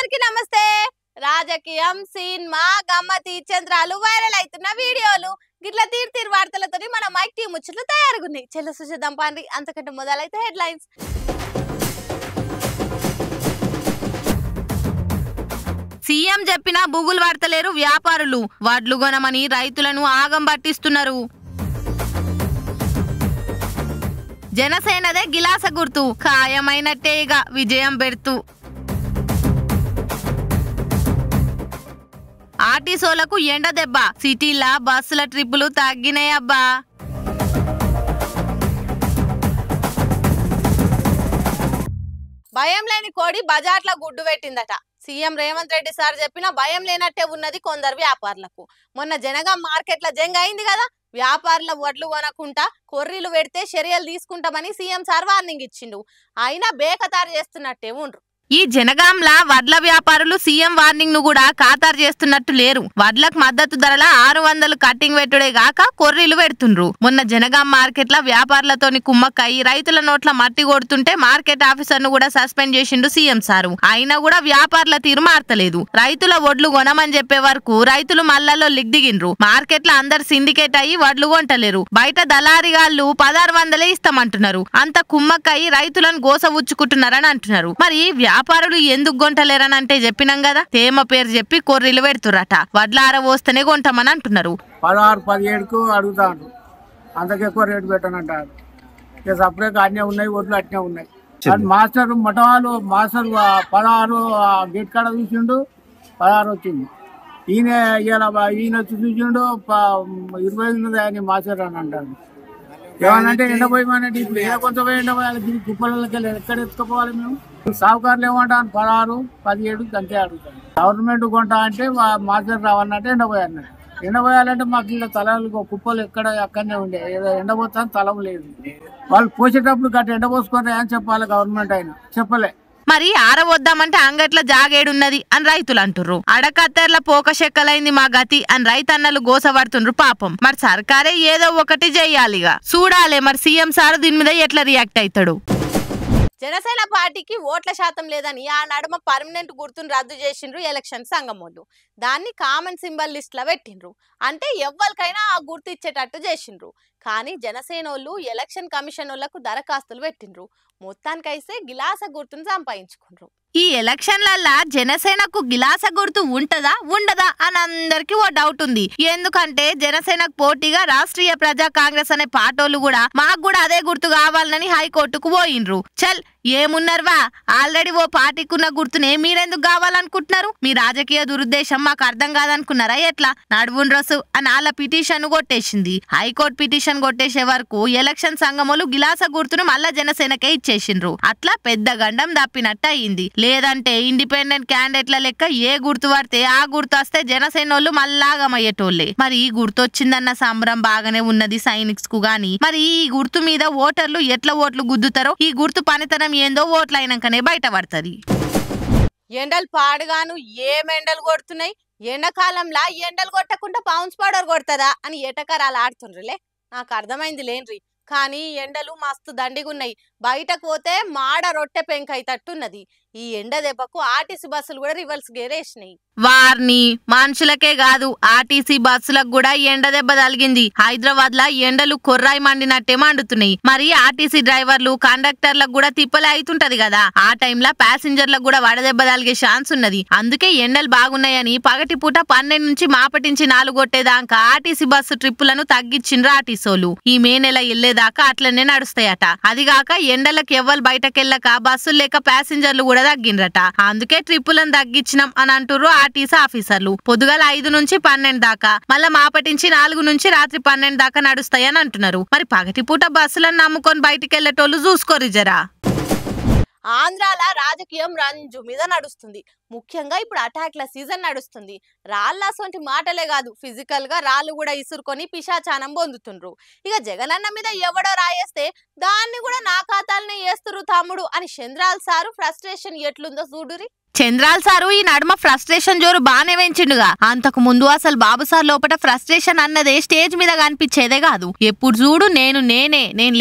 అందరికీ నమస్తే. రాజకీయం సినిమా గమ్మతి చంద్రాలు వైరల్ అవుతున్న వీడియోలు గిట్ల తీరు వార్తలతోని మన మైక్ టీం ముచ్చట్లు తయారుగున్నాయి. చెల్ల చూసేద్దాం పాండి. అంతకంటే మొదలైతే హెడ్లైన్స్. సీఎం చెప్పిన బుగులు వార్తలేరు వ్యాపారులు. వడ్లు కొనమని రైతులను ఆగం పట్టిస్తున్నారు. జనసేనదే గిలాస గుర్తు ఖాయమైనట్టేగా విజయం పెడుతూ. ఆర్టీసోలకు ఎండ దెబ్బ. సిటీలా బస్సుల ట్రిప్పులు తగ్గినాయబ్బా. భయం లేని కోడి బజార్ల గుడ్డు పెట్టిందట. సీఎం రేవంత్ రెడ్డి సార్ చెప్పిన భయం లేనట్టే ఉన్నది కొందరు వ్యాపారులకు. మొన్న జనగాం మార్కెట్ల జంగ్ అయింది కదా. వ్యాపారుల వడ్లు కొనకుండా కొర్రీలు పెడితే చర్యలు తీసుకుంటామని సీఎం సార్ వార్నింగ్ ఇచ్చిండు. అయినా బేఖతారు చేస్తున్నట్టే ఉండ్రు. ఈ జనగాంలా వడ్ల వ్యాపారులు సీఎం వార్నింగ్ ను కూడా ఖాతరు చేస్తున్నట్టు లేరు. వడ్లకు మద్దతు ధరల 600 కట్టింగ్ పెట్టుడే గాక కొర్రీలు పెడుతుండ్రు. మొన్న జనగాం మార్కెట్ల వ్యాపారులతోని కుమ్మక్కయి రైతుల నోట్ల మట్టి కొడుతుంటే మార్కెట్ ఆఫీసర్ ను కూడా సస్పెండ్ చేసిండు సీఎం సారు. అయినా కూడా వ్యాపారుల తీరు మారతలేదు. రైతుల వడ్లు కొనమని చెప్పే వరకు రైతులు మల్లలో దిగిండ్రు. మార్కెట్ల అందరు సిండికేట్ అయ్యి వడ్లు కొంటలేరు. బయట దళారిగాళ్లు 1600 ఇస్తామంటున్నారు. అంత కుమ్మక్కయి రైతులను గోస ఉచ్చుకుంటున్నారని అంటున్నారు. మరి వ్యాపారులు ఎందుకు కొంటలేరని అంటే చెప్పినాం కదా. తేమ పేరు చెప్పి కొర్రీలు పెడుతురట. వడ్ల ఆరవోస్తేనే కొంటామని అంటున్నారు. 16-17కు అడుగుతాను. అంతకెక్కువ రేటు పెట్టనంటారు. ఇక సపరేట్గా అన్నీ ఉన్నాయి, వడ్లు అట్నే ఉన్నాయి. మాస్టర్ మటవాళ్ళు మాస్టర్ 16 గేట్ కాడ చూసిండు, 16 వచ్చింది. ఈయన వచ్చి చూసిండు 25 ఆయన మాస్టర్ అని అంటారు. ఏమనంటే ఎండపోయమనంటే ఇప్పుడు ఏ కొంత ఎండపోయాలి. కుప్పలకి ఎక్కడ ఎత్తుకోవాలి మేము? సావుకారులు ఏమంటాను 16-17 అంతే అడుగుతాను. గవర్నమెంట్ కొంటా అంటే మాస్టర్ రావాలంటే ఎండపోయాలన్నట్టు. ఎండపోయాలంటే మాకు ఇలా తలలు కుప్పలు అక్కడనే ఉండే. ఏదో ఎండపోతాను తలం లేదు. వాళ్ళు పోసేటప్పుడు గట్ట ఎండపోసుకుంటే అని చెప్పాలి గవర్నమెంట్ అయినా చెప్పలే. మరి ఆరవద్దామంటే అంగట్ల జాగేడున్నది అని రైతులు అంటుర్రు. అడకత్తెర్ల పోక చెక్కలైంది మా గతి అని రైతన్నలు గోసపడుతుండ్రు పాపం. మరి సర్కారే ఏదో ఒకటి చెయ్యాలిగా. చూడాలే మరి సీఎం సార్ దీని మీద ఎట్లా రియాక్ట్ అవుతాడు. జనసేన పార్టీకి ఓట్ల శాతం లేదని ఆ నడుమ పర్మనెంట్ గుర్తును రద్దు చేసిండ్రు ఎలక్షన్ సంఘమోళ్ళు. దాన్ని కామన్ సింబల్ లిస్ట్ లో పెట్టిండ్రు. అంటే ఎవ్వరికైనా ఆ గుర్తు ఇచ్చేటట్టు చేసిండ్రు. కానీ జనసేనోళ్ళు ఎలక్షన్ కమిషన్ వాళ్ళకు దరఖాస్తులు పెట్టిండ్రు. మొత్తానికైతే గిలాస గుర్తును సంపాదించుకుండ్రు. ఈ ఎలక్షన్లల్లా జనసేనకు గిలాస గుర్తు ఉంటదా ఉండదా అని అందరికి ఓ డౌట్ ఉంది. ఎందుకంటే జనసేనకు పోటీగా రాష్ట్రీయ ప్రజా కాంగ్రెస్ అనే పార్టీలు కూడా మాకు కూడా అదే గుర్తు కావాలని హైకోర్టుకు పోయిండ్రు. చల్ ఏమున్నారువా, ఆల్రెడీ ఓ పార్టీకున్న గుర్తునే మీరెందుకు కావాలనుకుంటున్నారు? మీ రాజకీయ దురుద్దేశం మాకు అర్థం కాదనుకున్నారా ఎట్లా? నడువుండ్రసు అని వాళ్ళ పిటిషన్ కొట్టేసింది. హైకోర్టు పిటిషన్ కొట్టేసే వరకు ఎలక్షన్ సంఘములు గిలాస గుర్తును మళ్ళా జనసేనకే ఇచ్చేసిండ్రు. అట్లా పెద్ద గండం తప్పినట్టు అయింది. లేదంటే ఇండిపెండెంట్ క్యాండిడేట్ల లెక్క ఏ గుర్తు పడితే ఆ గుర్తు వస్తే జనసేనోళ్ళు మళ్ళాగమయ్యేటోళ్లే. మరి ఈ గుర్తు వచ్చిందన్న సంబరం బాగానే ఉన్నది సైనిక్స్ కు గాని, మరి ఈ గుర్తు మీద ఓటర్లు ఎట్లా ఓట్లు గుద్దుతారో, ఈ గుర్తు పనితనం ఏందో ఓట్లు అయినాకనే బయటపడుతుంది. ఎండలు పాడుగాను ఏం ఎండలు కొడుతున్నాయి. ఎండాకాలంలా ఎండలు కొట్టకుండా పౌన్స్ పౌడర్ కొడుతుందా అని ఎటకరాలు ఆడుతుండ్రులే. నాకు అర్థమైంది లేండ్రి. కానీ ఎండలు మస్తు దండిగున్నాయి. బయటకు పోతే మాడ రొట్టె పెంకైతట్టున్నది. ఈ ఎండ దెబ్బకు ఆర్టీసీ బస్సులు కూడా రివర్స్ గేరేసినాయి. వారిని మనుషులకే కాదు ఆర్టీసీ బస్సులకు కూడా ఎండ దెబ్బ తగిలింది. హైదరాబాద్ లా ఎండలు కొర్రాయి మండినట్టే మండుతున్నాయి. మరి ఆర్టీసీ డ్రైవర్లు కండక్టర్లకు కూడా తిప్పలే అవుతుంటది కదా. ఆ టైంలో ప్యాసింజర్లకు కూడా వడదెబ్బ తగిలే ఛాన్స్ ఉన్నది. అందుకే ఎండలు బాగున్నాయని పగటి పూట 12 నుంచి మాపటించి 4 కొట్టేదాకా ఆర్టీసీ బస్సు ట్రిప్పులను తగ్గించిండ్రు ఆర్టీసోలు. ఈ మే నెల వెళ్లేదాకా అట్లనే నడుస్తాయట. అదిగాక ఎండలకు ఎవ్వరు బయటకెళ్ళక బస్సులు లేక ప్యాసింజర్లు కూడా తగ్గిండ్రట. అందుకే ట్రిప్పులను తగ్గించినాం అని అంటుర్రు ఆర్టీసీ ఆఫీసర్లు. పొద్దుగాల 5 నుంచి 12 దాకా, మళ్ళా మాపటించి 4 నుంచి రాత్రి 12 దాకా నడుస్తాయని అంటున్నారు. మరి పగటిపూట బస్సులను నమ్ముకొని బయటికి వెళ్లేటోళ్ళు చూసుకోరు జరా. ఆంధ్రాల రాజకీయం రంజు మీద నడుస్తుంది. ముఖ్యంగా ఇప్పుడు అటాక్ల సీజన్ నడుస్తుంది. రాళ్ళసొంటి మాటలే కాదు, ఫిజికల్ గా రాళ్ళు కూడా ఇసురుకొని పిశాచానం పొందుతుండ్రు. ఇక జగనన్న మీద ఎవడో రాయేస్తే దాన్ని కూడా నా ఖాతాలనే వేస్తురు తమ్ముడు అని చంద్రాల్ సారు ఫ్రస్ట్రేషన్ ఎట్లుందో చూడురి. చంద్రాల్ సారు ఈ నడుమ ఫ్రస్ట్రేషన్ జోరు బానే పెంచిండుగా. అంతకు ముందు అసలు బాబు సార్ లోపల ఫ్రస్ట్రేషన్ అన్నదే స్టేజ్ మీద కనిపించేదే కాదు. ఎప్పుడు చూడు నేను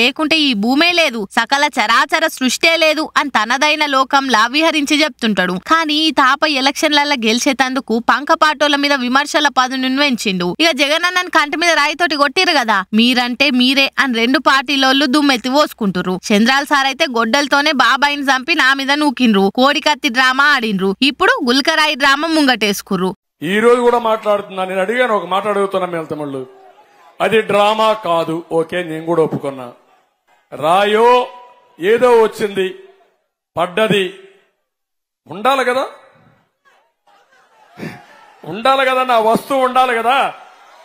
లేకుంటే ఈ భూమే లేదు, సకల చరాచర సృష్టే లేదు అని తనదైన లోకంలా విహరించి చెప్తుంటాడు. కానీ ఈ తాప ఎలక్షన్లలో గెలిచేతందుకు పంకపాటోల మీద విమర్శల పదును పెంచిండు. ఇక జగనన్నని కంటి మీద రాయితోటి కొట్టిరు కదా, మీరంటే మీరే అని రెండు పార్టీలోళ్ళు దుమ్మెత్తి పోసుకుంటురు. చంద్రాల్ సార్ అయితే గొడ్డలతోనే బాబాయిని చంపి నా మీద నూకిండ్రు, కోడికత్తి డ్రామా ఆడిండ్రు, ఇప్పుడు గుల్కరాయి డ్రామా ముంగటేసుకుర్రు. ఈ రోజు కూడా మాట్లాడుతున్నా, నేను అడిగాను, ఒక మాట అడుగుతున్నా మీ తమ్ముళ్ళు, అది డ్రామా కాదు, ఓకే నేను కూడా ఒప్పుకున్నా. రాయో ఏదో వచ్చింది పడ్డది, ఉండాలి కదా నా వస్తువు ఉండాలి కదా.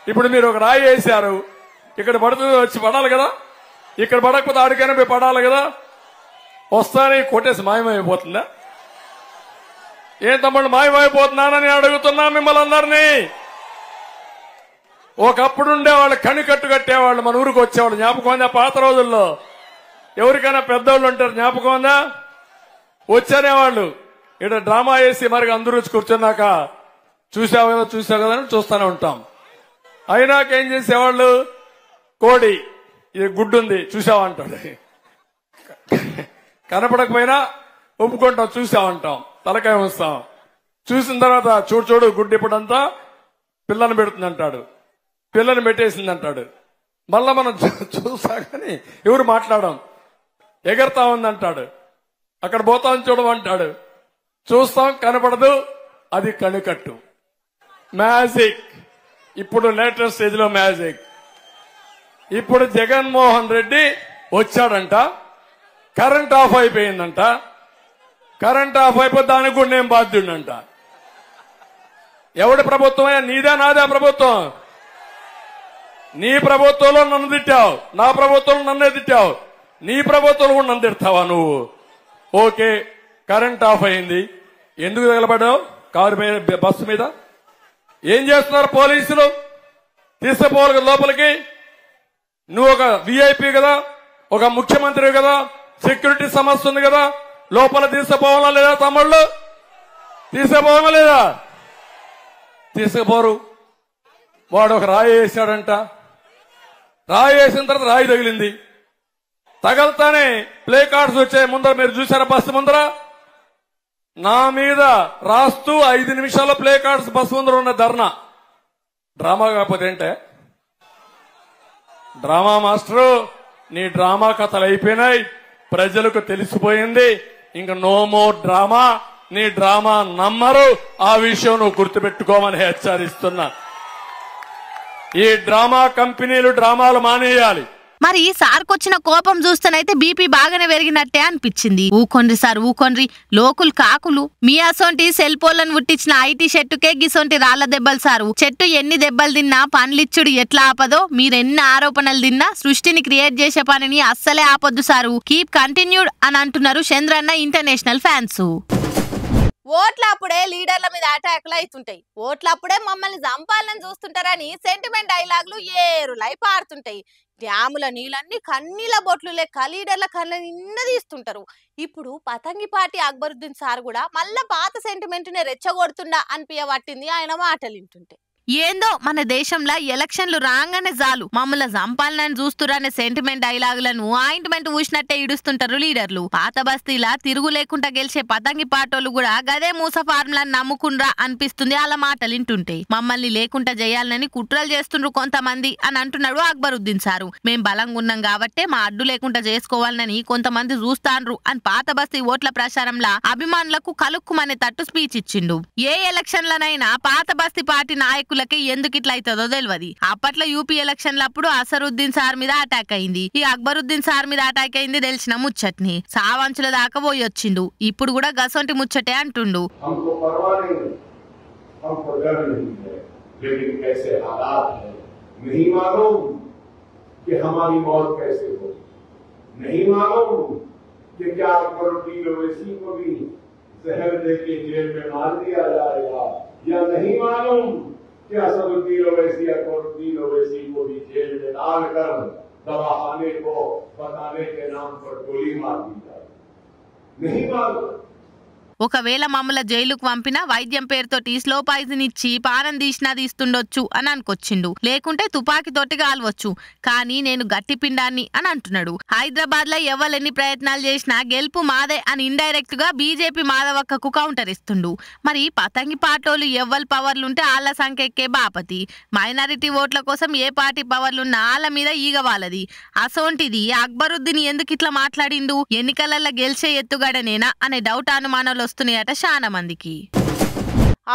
ఇప్పుడు మీరు ఒక రాయి వేశారు, ఇక్కడ పడుతుంది వచ్చి పడాలి కదా, ఇక్కడ పడకపోతే ఆడికైనా పోయి పడాలి కదా. వస్తానే కొట్టేసి మాయమైపోతుందా? ఏం తమ్ముళ్ళు మాయమైపోతున్నానని అడుగుతున్నా మిమ్మల్ని అందరినీ. ఒకప్పుడు ఉండేవాళ్ళు కనికట్టు కట్టేవాళ్ళు, మన ఊరికి వచ్చేవాళ్ళు, జ్ఞాపకం ఉందా? పాత రోజుల్లో ఎవరికైనా పెద్దవాళ్ళు ఉంటారు, జ్ఞాపకం ఉందా? వచ్చేవాళ్ళు ఇక్కడ డ్రామా వేసి మరి అందరూ వచ్చి కూర్చున్నాక చూసావు కదా అని చూస్తూనే ఉంటాం. అయినాక ఏం చేసేవాళ్ళు, కోడి ఇది గుడ్డుంది చూసావంటాడు, కనపడకపోయినా ఒప్పుకుంటాం చూసామంటాం, తలకాయ వస్తాం. చూసిన తర్వాత చూడు గుడ్డు ఇప్పుడంతా పిల్లని పెడుతుందంటాడు, పిల్లని పెట్టేసిందంటాడు. మళ్ళా మనం చూసా కానీ ఎవరు మాట్లాడాం, ఎగరతా ఉందంటాడు, అక్కడ పోతాం చూడమంటాడు, చూస్తాం కనపడదు, అది కనికట్టు. మ్యాజిక్, ఇప్పుడు లేటెస్ట్ స్టేజ్ లో మ్యాజిక్. ఇప్పుడు జగన్మోహన్ రెడ్డి వచ్చాడంట, కరెంట్ ఆఫ్ అయిపోయిందంట, కరెంట్ ఆఫ్ అయిపోతే దానికి కూడా నేను బాధ్యుడంట. ఎవడి ప్రభుత్వమే, నీదే నాదే ప్రభుత్వం? నీ ప్రభుత్వంలో నన్ను తిట్టావు, నా ప్రభుత్వంలో నన్నే తిట్టావు, నీ ప్రభుత్వంలో కూడా నన్ను తిడతావా నువ్వు? ఓకే, కరెంట్ ఆఫ్ అయింది, ఎందుకు తగలబడ్డావు కారు మీద, బస్సు మీద? ఏం చేస్తున్నారు పోలీసులు? తీసుకుపోవాలి లోపలికి. నువ్వు ఒక విఐపి కదా, ఒక ముఖ్యమంత్రి కదా, సెక్యూరిటీ సమస్య ఉంది కదా, లోపల తీసుకుపోవాలా లేదా తమ్ముళ్ళు? తీసుకుపోవాలా లేదా? తీసుకుపోరు. వాడు ఒక రాయి వేసాడంట, రాయి వేసిన తర్వాత రాయి తగిలింది, తగలతానే ప్లే కార్డ్స్ వచ్చాయి ముందర. మీరు చూసారా బస్సు ముందర? నా మీద రాస్తూ 5 నిమిషాల్లో ప్లే కార్డ్స్ బస్సు ముందర ఉన్న ధర్నా. డ్రామా కాకపోతే ఏంటే? డ్రామా మాస్టరు, నీ డ్రామా కథలు అయిపోయినాయి, ప్రజలకు తెలిసిపోయింది, ఇంక నో మోర్ డ్రామా. నీ డ్రామా నమ్మరు, ఆ విషయం నువ్వు గుర్తుపెట్టుకోమని హెచ్చరిస్తున్నా. ఈ డ్రామా కంపెనీలు డ్రామాలు మానేయాలి. మరి సార్కొచ్చిన కోపం చూస్తేనైతే బీపీ బాగానే పెరిగినట్టే అనిపించింది. ఊకొండ్రి సార్ ఊకొండ్రి, లోకులు కాకులు, మీ అసొంటి సెల్ పోలను పుట్టించిన ఐటీ చెట్టుకే గిసొంటి రాళ్ల దెబ్బలు సారు. చెట్టు ఎన్ని దెబ్బలు తిన్నా పనులిచ్చుడు ఎట్లా ఆపదో, మీరెన్ని ఆరోపణలు తిన్నా సృష్టిని క్రియేట్ చేసే పనిని అస్సలే ఆపొద్దు సారు. కీప్ కంటిన్యూడ్ అని అంటున్నారు చంద్రన్న ఇంటర్నేషనల్ ఫ్యాన్స్. ఓట్లప్పుడే లీడర్ల మీద అటాక్లు అవుతుంటాయి, ఓట్లప్పుడే మమ్మల్ని చంపాలని చూస్తుంటారని సెంటిమెంట్ డైలాగులు ఏరులై పారుతుంటాయి. డ్యాముల నీళ్ళన్ని కన్నీల బొట్లు లెక్క లీడర్ల కళ్ళ నిన్న తీస్తుంటారు. ఇప్పుడు పతంగిపాటి అక్బరుద్దీన్ సార్ కూడా మళ్ళా పాత సెంటిమెంట్ ని రెచ్చగొడుతుండా అనిపించబట్టింది ఆయన మాటలు వింటుంటే. ఏందో మన దేశంలో ఎలక్షన్లు రాగానే చాలు మమ్మల్ని చంపాలని చూస్తురనే సెంటిమెంట్ డైలాగులను ఆయింట్మెంట్ ఊసినట్టే ఇడుస్తుంటారు లీడర్లు. పాత బస్తీలా తిరుగు లేకుండా గెలిచే పతంగి పాటోలు కూడా గదే మూస ఫార్ములాని నమ్ముకుండ్రా అనిపిస్తుంది అలా మాటలు వింటుంటే. మమ్మల్ని లేకుండా చేయాలని కుట్రలు చేస్తుండ్రు కొంతమంది అని అంటున్నాడు అక్బరుద్దీన్ సారు. మేం బలంగా ఉన్నాం కాబట్టే మా అడ్డు లేకుండా చేసుకోవాలని కొంతమంది చూస్తాండ్రు అని పాత బస్తీ ఓట్ల ప్రచారంలా అభిమానులకు కలుక్కుమనే తట్టు స్పీచ్ ఇచ్చిండు. ఏ ఎలక్షన్లనైనా పాత బస్తీ పార్టీ నాయకులు ఎందుకు ఇట్లా అవుతుందో తెలియదు. అప్పట్లో యూపీ ఎలక్షన్లప్పుడు అసరుద్దీన్ సార్ మీద అటాక్ అయింది, ఈ అక్బరుద్దీన్ సార్ మీద అటాక్ అయింది తెలిసిన ముచ్చట్ని సావంచుల దాకా పోయి వచ్చిండు. ఇప్పుడు కూడా గసొంటి ముచ్చటే అంటుండు. कि असदुद्दीन ओवैसी अकबरुद्दीन ओवैसी को भी जेल में डालकर दवाखाने को बताने के नाम पर गोली मार दी जाए, नहीं मालूम। ఒకవేళ మమ్మల్ని జైలుకు పంపినా వైద్యం పేరుతోటి స్లో పాయిజన్ ఇచ్చి పానం తీసినా తీస్తుండొచ్చు అని అనుకొచ్చిండు, లేకుంటే తుపాకి తోటి కాల్వచ్చు, కానీ నేను గట్టి పిండాన్ని అని అంటున్నాడు. హైదరాబాద్ లో ఎవరెన్ని ప్రయత్నాలు చేసినా గెలుపు మాదే అని ఇండైరెక్ట్ గా బీజేపీ మాధవక్కకు కౌంటర్ ఇస్తుండు. మరి పతంగి పాటోలు ఎవ్వరు పవర్లుంటే ఆళ్ల సంఖ్య ఎక్కే బాపతి, మైనారిటీ ఓట్ల కోసం ఏ పార్టీ పవర్లున్నా ఆళ్ల మీద ఈగ వాళ్ళది. అసోంటిది అక్బరుద్దీన్ ఎందుకు ఇట్లా మాట్లాడిండు, ఎన్నికలలో గెలిచే ఎత్తుగడనేనా అనే డౌట్ అనుమానాలు వస్తున్నాయట చాలా మందికి.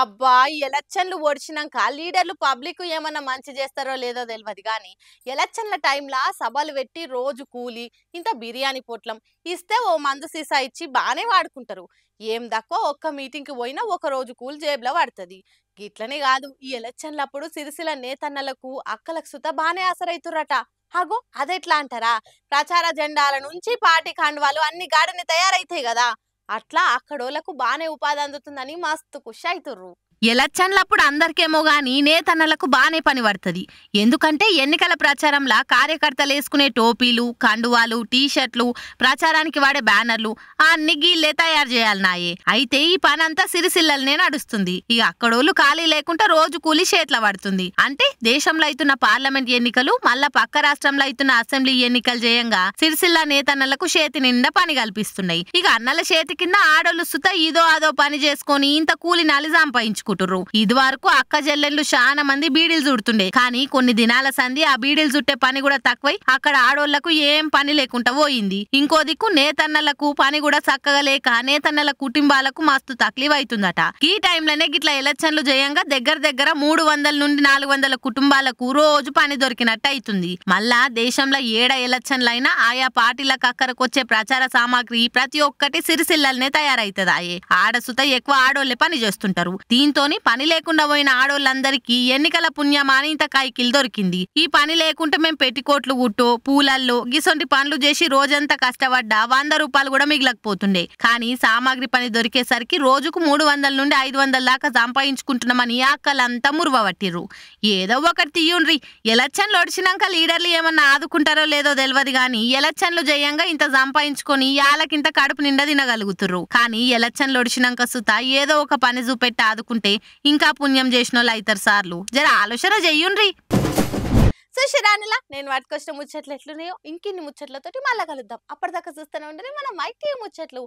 అబ్బా ఈ ఎలక్షన్లు ఓడిచినాక లీడర్లు పబ్లిక్ ఏమన్నా మంచి చేస్తారో లేదో తెలియదు కానీ ఎలక్షన్ల టైంలో సభలు పెట్టి రోజు కూలి ఇంత బిర్యానీ పొట్లం ఇస్తే ఓ మందు సీసా ఇచ్చి బాగానే వాడుకుంటారు. ఏం దక్కో ఒక్క మీటింగ్కి పోయినా ఒక రోజు కూలి జేబులో పడుతుంది. గిట్లనే కాదు, ఈ ఎలక్షన్లప్పుడు సిరిసిల్ల నేతన్నలకు అక్కలకు సుత బాగానే ఆసరైతురట. అగో అదెట్లా అంటారా, ప్రచార జెండాల నుంచి పార్టీ కండువాలు అన్ని గాడిని తయారైతాయి కదా, అట్లా అక్కడోళ్లకు బానే ఉపాధి అందుతుందని మస్తు ఖుషి అవుతుర్రు. ఎలక్షన్లప్పుడు అందరికేమో గాని నేతన్నలకు బానే పని పడుతుంది. ఎందుకంటే ఎన్నికల ప్రచారంలా కార్యకర్తలు వేసుకునే టోపీలు, కండువాలు, టీషర్ట్లు, ప్రచారానికి వాడే బ్యానర్లు అన్ని గీళ్లే తయారు చేయాలి నాయే. అయితే ఈ పని అంతా సిరిసిల్లలనే నడుస్తుంది. ఇక అక్కడోళ్ళు ఖాళీ లేకుండా రోజు కూలి చేట్ల పడుతుంది. అంటే దేశంలో అవుతున్న పార్లమెంట్ ఎన్నికలు మళ్ళా పక్క రాష్ట్రంలో అవుతున్న అసెంబ్లీ ఎన్నికలు చేయంగా సిరిసిల్ల నేతన్నలకు చేతి నిండా పని కల్పిస్తున్నాయి. ఇక అన్నల చేతి కింద ఆడోళ్ళు సుత ఇదో అదో పని చేసుకొని ఇంత కూలి నాలి సంపాదించుకుంటారు. ఇది వరకు అక్క చెల్లెళ్ళు చాలా మంది బీడీలు చుడుతుండే, కానీ కొన్ని దినాల సంది ఆ బీడీలు చుట్టే పని కూడా తక్కువై అక్కడ ఆడోళ్లకు ఏం పని లేకుండా పోయింది. ఇంకో దిక్కు నేతన్నలకు పని కూడా చక్కగా లేక నేతన్నల కుటుంబాలకు మస్తు తక్లీఫ్ అవుతుందట. ఈ టైంలోనే గిట్లా ఎలక్షన్లు చేయంగా దగ్గర 300 నుండి 400 కుటుంబాలకు రోజు పని దొరికినట్టు అవుతుంది. మళ్ళా దేశంలో ఏడ ఎలక్షన్లైనా ఆయా పార్టీలకు అక్కరకొచ్చే ప్రచార సామాగ్రి ప్రతి ఒక్కటి సిరిసిల్లలనే తయారైతదాయే. ఆడసుత ఎక్కువ ఆడోళ్లే పని చేస్తుంటారు. దీంతో పని లేకుండా పోయిన ఆడోళ్ళందరికీ ఎన్నికల పుణ్యమాని ఇంత కైకిల్ దొరికింది. ఈ పని లేకుంటే మేము పెట్టికోట్లు గుట్టో పూలల్లో గిసొంటి పనులు చేసి రోజంతా కష్టపడ్డా 100 రూపాయలు కూడా మిగిలకపోతుండే. కానీ సామాగ్రి పని దొరికేసరికి రోజుకు 300 నుండి 500 దాకా సంపాదించుకుంటున్నామని అక్కలంతా మురువబట్టిర్రు. ఏదో ఒకటి తీయుండ్రి, ఎలక్షన్లు ఒడిచినాక లీడర్లు ఏమన్నా ఆదుకుంటారో లేదో తెలియదు గాని ఎలక్షన్లు చేయంగా ఇంత సంపాదించుకొని యాలకింత కడుపు నిండా తినగలుగుతుర్రు. కానీ ఎలక్షన్లు ఒడిచినాక సుత ఏదో ఒక పని చూపెట్టి ఆదుకుంటే ఇంకా పుణ్యం చేసిన వాళ్ళు అవుతారు సార్లు. జర ఆలోచన చెయ్యుండ్రి. సుశిరానిలా నేను వాటికొచ్చిన ముచ్చట్లు ఎట్లున్నాయో ఇంకిన్ని ముచ్చట్లతోటి మళ్ళా కలుద్దాం. అప్పటిదాకా చూస్తూనే ఉంటే మనం మైక్ ముచ్చట్లు.